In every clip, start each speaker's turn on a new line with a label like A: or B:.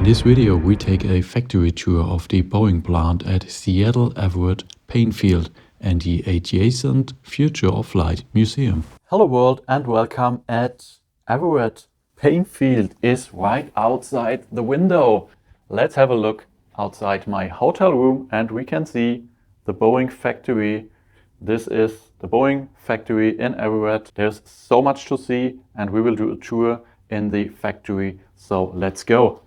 A: this video we take a factory tour of the Boeing plant at Seattle Everett Paine Field and the adjacent Future of Flight Museum.
B: Hello world and welcome at Everett. Paine Field is right outside the window. Let's have a look outside my hotel room and we can see the Boeing factory. This is the Boeing factory in Everett. There's so much to see and we will do a tour in the factory. So let's go.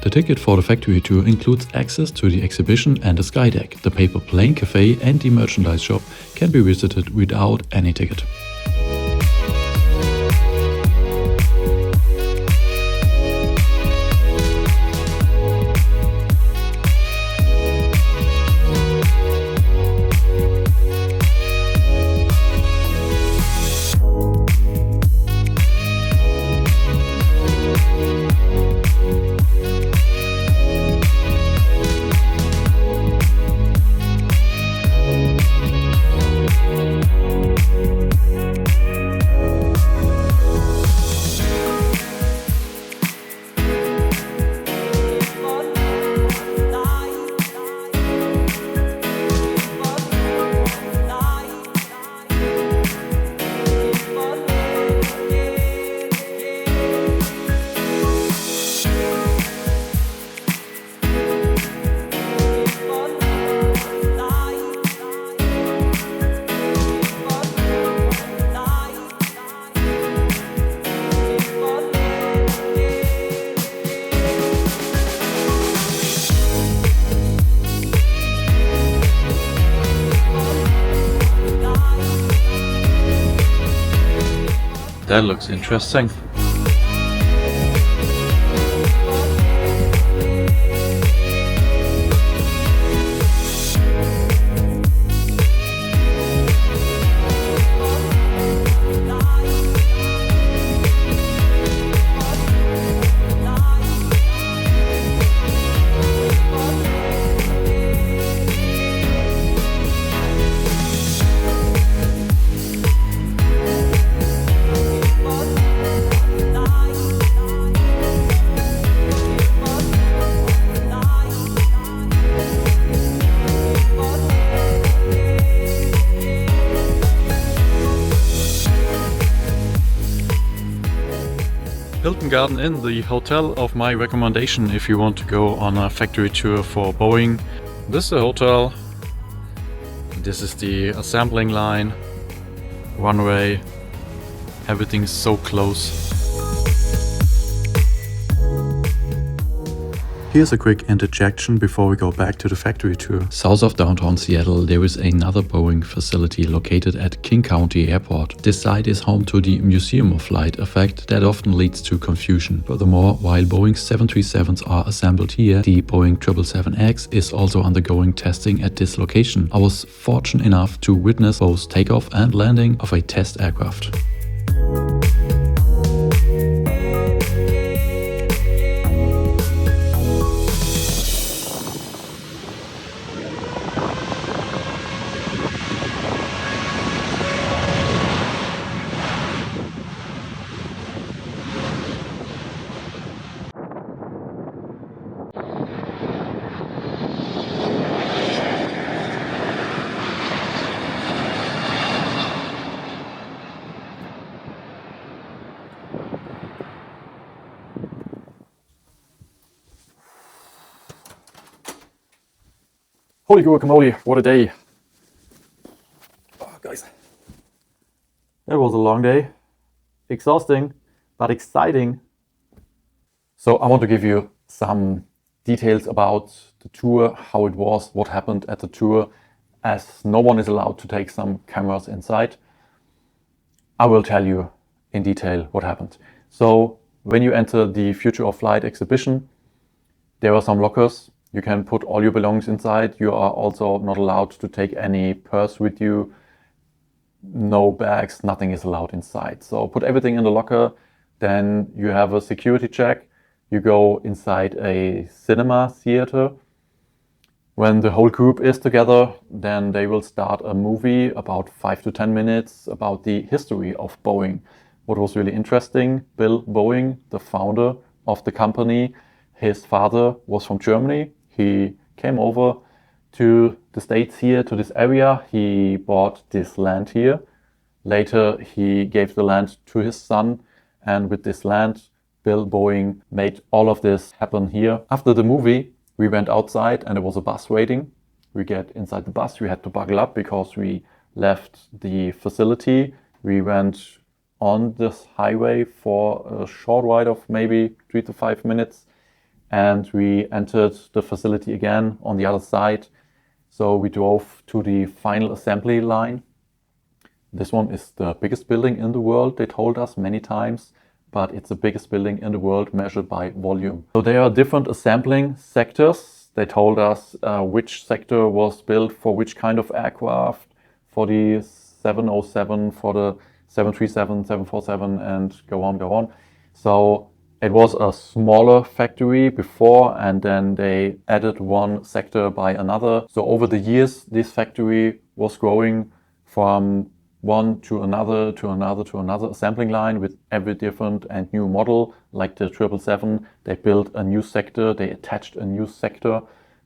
A: The ticket for the factory tour includes access to the exhibition and the sky deck. The paper plane cafe and the merchandise shop can be visited without any ticket.
B: That looks interesting. Hilton Garden Inn, the hotel of my recommendation if you want to go on a factory tour for Boeing. This is the hotel. This is the assembling line, runway. Everything's so close. Here's a quick interjection before we go back to the factory tour.
A: South of downtown Seattle, there is another Boeing facility located at King County Airport. This site is home to the Museum of Flight, a fact that often leads to confusion. Furthermore, while Boeing 737s are assembled here, the Boeing 777X is also undergoing testing at this location. I was fortunate enough to witness both takeoff and landing of a test aircraft.
B: Holy guacamole, what a day. Oh, guys. That was a long day. Exhausting, but exciting. So I want to give you some details about the tour, how it was, what happened at the tour, as no one is allowed to take some cameras inside. I will tell you in detail what happened. So when you enter the Future of Flight exhibition, there are some lockers You can put all your belongings inside. You are also not allowed to take any purse with you. No bags, nothing is allowed inside. So put everything in the locker. Then you have a security check. You go inside a cinema theater. When the whole group is together, then they will start a movie about 5 to 10 minutes about the history of Boeing. What was really interesting, Bill Boeing, the founder of the company, his father was from Germany. He came over to the States here, to this area. He bought this land here. Later, he gave the land to his son, and with this land, Bill Boeing made all of this happen here. After the movie, we went outside and there was a bus waiting. We get inside the bus, we had to buckle up because we left the facility. We went on this highway for a short ride of maybe 3 to 5 minutes, and we entered the facility again on the other side. So we drove to the final assembly line. This one is the biggest building in the world, they told us many times, but it's the biggest building in the world measured by volume. So there are different assembling sectors. They told us which sector was built for which kind of aircraft, for the 707, for the 737, 747, and go on. So it was a smaller factory before, and then they added one sector by another. So over the years, this factory was growing from one to another assembling line with every different and new model. Like the 777, they built a new sector, they attached a new sector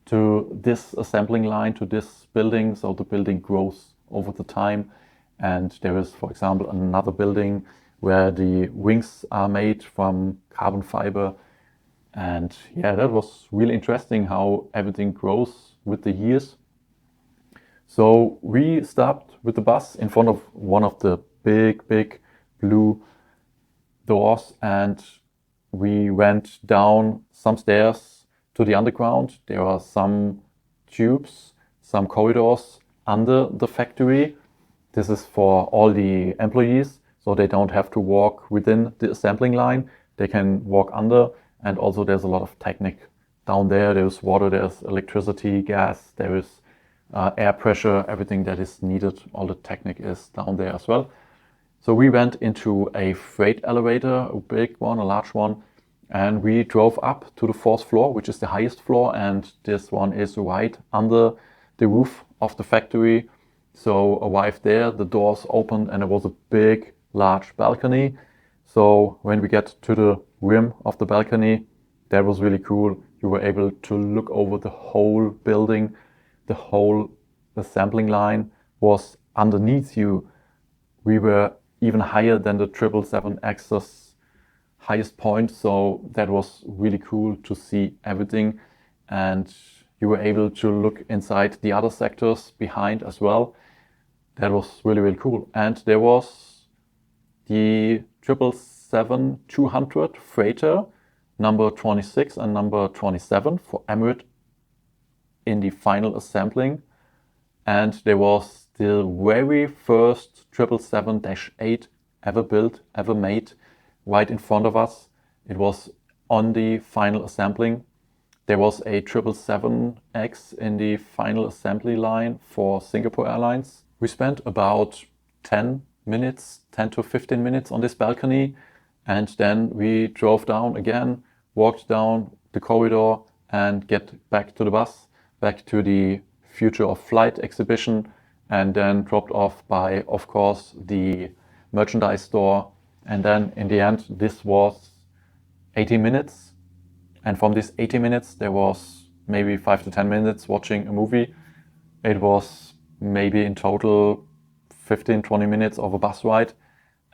B: to this assembling line, to this building. So the building grows over the time. And there is, for example, another building where the wings are made from carbon fiber. And yeah, that was really interesting how everything grows with the years. So we stopped with the bus in front of one of the big blue doors, and we went down some stairs to the underground. There are some tubes, some corridors under the factory. This is for all the employees, so they don't have to walk within the assembling line. They can walk under, and also there's a lot of technique down there. There's water, there's electricity, gas, there is air pressure, everything that is needed, all the technique is down there as well. So we went into a freight elevator, a big one, a large one, and we drove up to the 4th floor, which is the highest floor, and this one is right under the roof of the factory. So arrived there, the doors opened, and there was a big, large balcony. So when we get to the rim of the balcony, that was really cool. You were able to look over the whole building. The whole assembling line was underneath you. We were even higher than the 777X's highest point, so that was really cool to see everything. And you were able to look inside the other sectors behind as well. That was really cool. And there was the 777-200 freighter, number 26 and number 27 for Everett in the final assembling. And there was the very first 777-8 ever built, ever made, right in front of us. It was on the final assembling. There was a 777X in the final assembly line for Singapore Airlines. We spent about 10 to 15 minutes on this balcony, and then we drove down again, walked down the corridor and get back to the bus, back to the Future of Flight exhibition, and then dropped off by, of course, the merchandise store. And then in the end, this was 80 minutes. And from these 80 minutes, there was maybe 5 to 10 minutes watching a movie. It was maybe in total 15-20 minutes of a bus ride.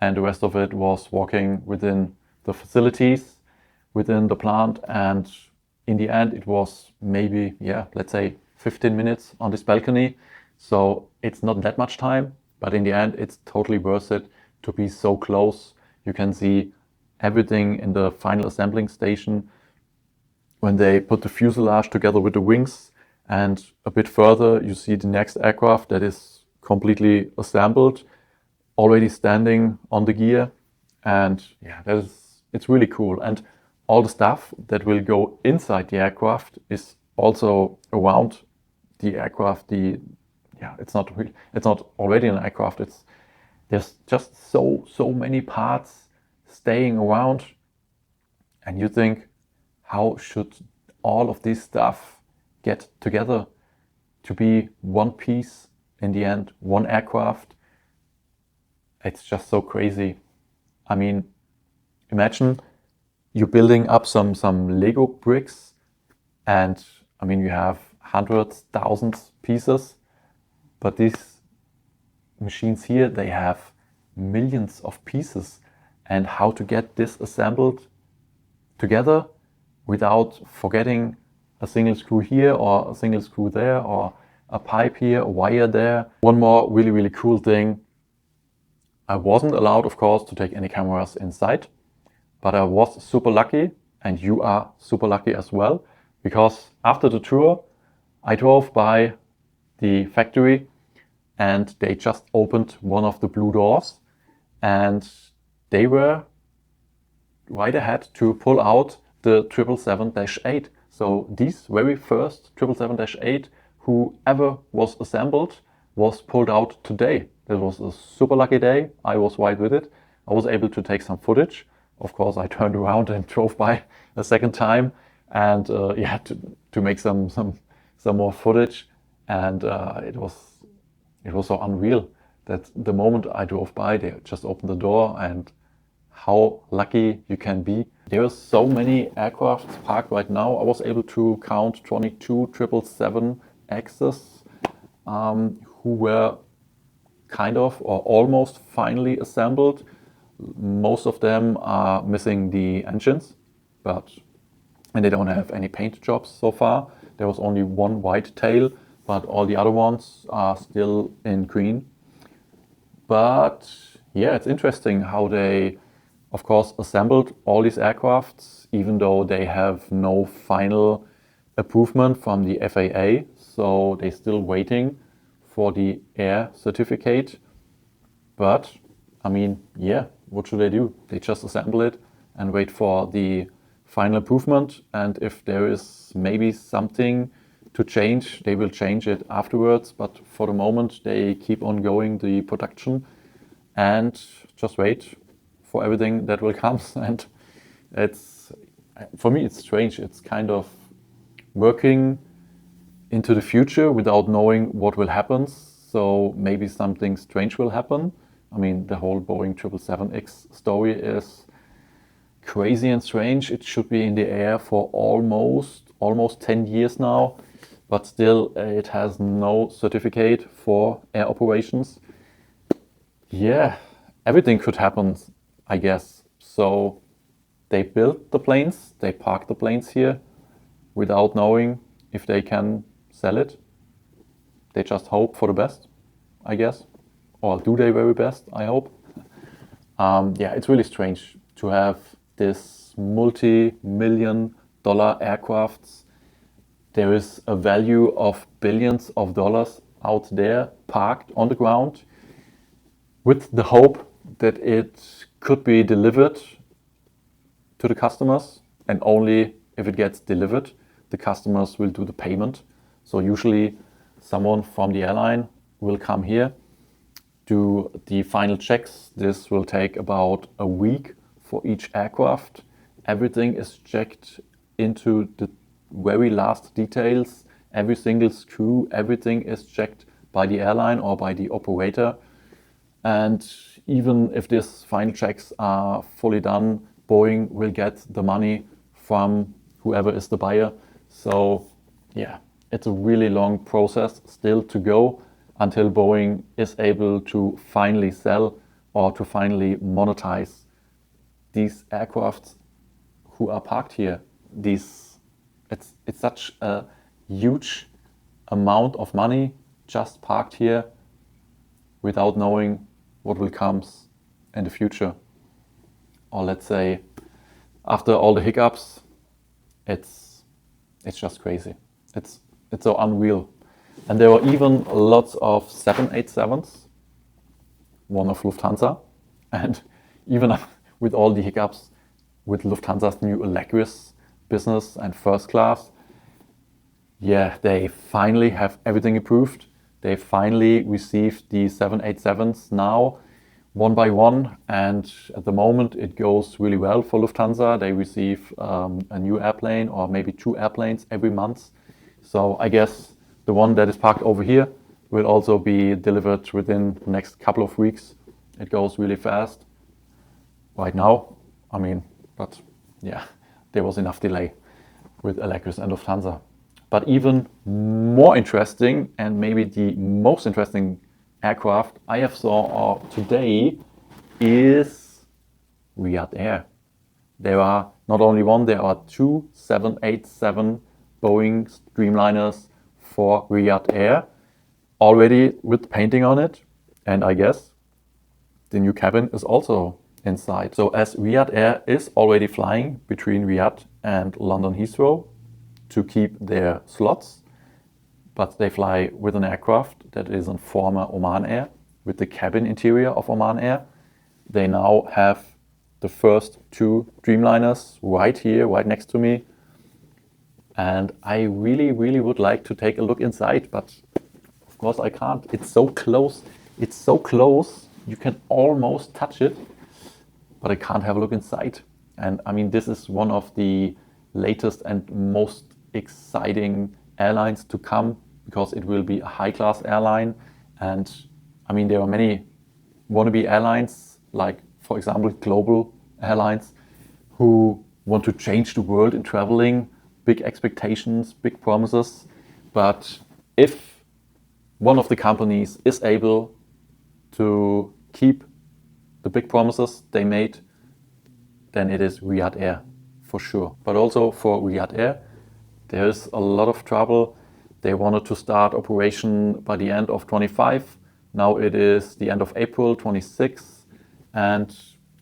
B: And the rest of it was walking within the facilities, within the plant. And in the end, it was maybe, let's say 15 minutes on this balcony. So it's not that much time, but in the end, it's totally worth it to be so close. You can see everything in the final assembling station when they put the fuselage together with the wings. And a bit further, you see the next aircraft that is completely assembled, already standing on the gear. And it's really cool. And all the stuff that will go inside the aircraft is also around the aircraft, it's not already an aircraft. There's just so many parts staying around, and you think, how should all of this stuff get together to be one piece in the end, one aircraft? It's just so crazy. I mean, imagine you're building up some Lego bricks, and I mean, you have hundreds, thousands pieces, but these machines here, they have millions of pieces, and how to get this assembled together without forgetting a single screw here or a single screw there or a pipe here, a wire there. One more really cool thing. I wasn't allowed, of course, to take any cameras inside, but I was super lucky, and you are super lucky as well, because after the tour, I drove by the factory and they just opened one of the blue doors, and they were right ahead to pull out the 777-8. So these very first 777-8, whoever was assembled, was pulled out today. It was a super lucky day. I was right with it. I was able to take some footage. Of course, I turned around and drove by a second time, and to make some more footage. And it was so unreal that the moment I drove by, they just opened the door, and how lucky you can be. There are so many aircraft parked right now. I was able to count 22 777Xs who were kind of or almost finally assembled. Most of them are missing the engines, and they don't have any paint jobs so far. There was only one white tail, but all the other ones are still in green. But yeah, it's interesting how they, of course, assembled all these aircrafts, even though they have no final approval from the FAA. So they're still waiting for the air certificate. But I mean, yeah, what should they do? They just assemble it and wait for the final approval. And if there is maybe something to change, they will change it afterwards. But for the moment, they keep on going the production and just wait for everything that will come. And for me, it's strange. It's kind of working into the future without knowing what will happen. So maybe something strange will happen. I mean, the whole Boeing 777X story is crazy and strange. It should be in the air for almost 10 years now, but still it has no certificate for air operations. Yeah, everything could happen, I guess. So they built the planes, they parked the planes here without knowing if they can sell it. They just hope for the best, I guess. Or do their very best, I hope. Yeah, it's really strange to have this multi-million-dollar aircrafts. There is a value of billions of dollars out there parked on the ground with the hope that it could be delivered to the customers, and only if it gets delivered, the customers will do the payment. So usually someone from the airline will come here, do the final checks. This will take about a week for each aircraft. Everything is checked into the very last details. Every single screw, everything is checked by the airline or by the operator. And even if these final checks are fully done, Boeing will get the money from whoever is the buyer. So yeah, it's a really long process still to go until Boeing is able to finally sell or to finally monetize these aircrafts who are parked here. It's such a huge amount of money just parked here without knowing what will come in the future. Or let's say, after all the hiccups, it's just crazy. It's so unreal. And there were even lots of 787s, one of Lufthansa, and even with all the hiccups with Lufthansa's new Allegris business and first class, yeah, they finally have everything approved. They finally received the 787s now, one by one, and at the moment it goes really well for Lufthansa. They receive a new airplane or maybe 2 airplanes every month. So I guess the one that is parked over here will also be delivered within the next couple of weeks. It goes really fast right now. I mean, but yeah, there was enough delay with Allegris and Lufthansa. But even more interesting, and maybe the most interesting aircraft I have saw today is Riyadh Air. There are not only one, there are 2 787 Boeing Streamliners for Riyadh Air, already with painting on it. And I guess the new cabin is also inside. So as Riyadh Air is already flying between Riyadh and London Heathrow to keep their slots, but they fly with an aircraft that is on former Oman Air, with the cabin interior of Oman Air. They now have the first 2 Dreamliners right here, right next to me. And I really, really would like to take a look inside, but of course I can't. It's so close. It's so close. You can almost touch it, but I can't have a look inside. And I mean, this is one of the latest and most exciting airlines to come, because it will be a high-class airline. And I mean, there are many wannabe airlines, like for example global airlines, who want to change the world in traveling, big expectations, big promises. But if one of the companies is able to keep the big promises they made, then it is Riyadh Air for sure. But also for Riyadh Air, there is a lot of trouble. They wanted to start operation by the end of 25. Now it is the end of April 26. And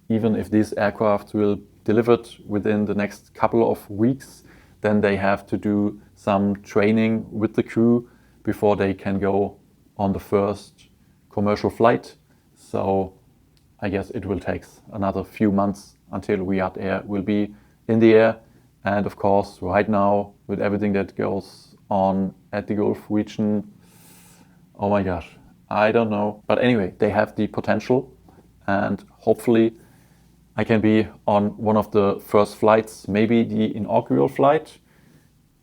B: even if these aircraft will delivered within the next couple of weeks, then they have to do some training with the crew before they can go on the first commercial flight. So I guess it will take another few months until Riyadh Air will be in the air. And of course, right now, with everything that goes on at the Gulf region, oh my gosh, I don't know. But anyway, they have the potential, and hopefully I can be on one of the first flights, maybe the inaugural flight.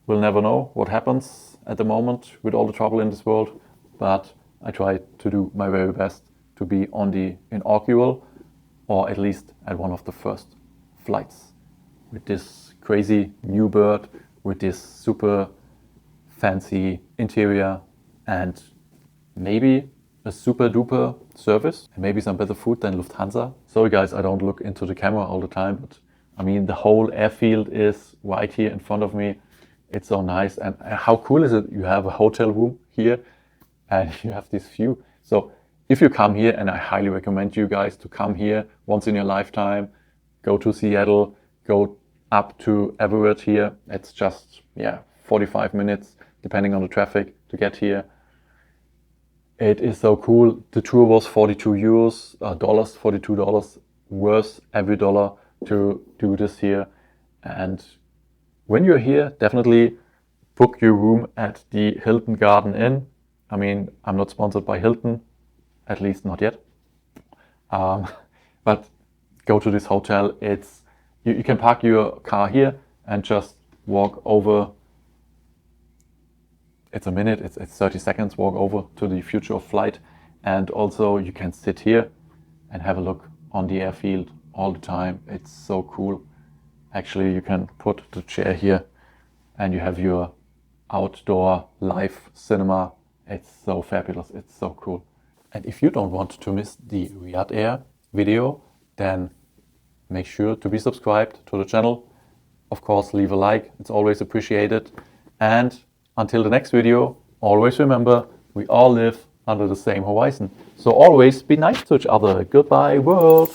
B: We'll never know what happens at the moment with all the trouble in this world, but I try to do my very best to be on the inaugural, or at least at one of the first flights with this crazy new bird, with this super fancy interior, and maybe a super duper service, and maybe some better food than Lufthansa. Sorry guys, I don't look into the camera all the time, but I mean, the whole airfield is right here in front of me. It's so nice. And how cool is it? You have a hotel room here and you have this view. So if you come here, and I highly recommend you guys to come here once in your lifetime, go to Seattle, go up to Everett here. It's just, 45 minutes, depending on the traffic, to get here. It is so cool. The tour was 42 euros, dollars, $42 worth every dollar to do this here. And when you're here, definitely book your room at the Hilton Garden Inn. I mean, I'm not sponsored by Hilton, at least not yet. But go to this hotel. It's you can park your car here and just walk over. It's a minute, it's 30 seconds, walk over to the future of flight. And also you can sit here and have a look on the airfield all the time. It's so cool. Actually, you can put the chair here and you have your outdoor live cinema. It's so fabulous, it's so cool. And if you don't want to miss the Riyadh Air video, then make sure to be subscribed to the channel. Of course, leave a like, it's always appreciated. And until the next video, always remember, we all live under the same horizon. So always be nice to each other. Goodbye, world.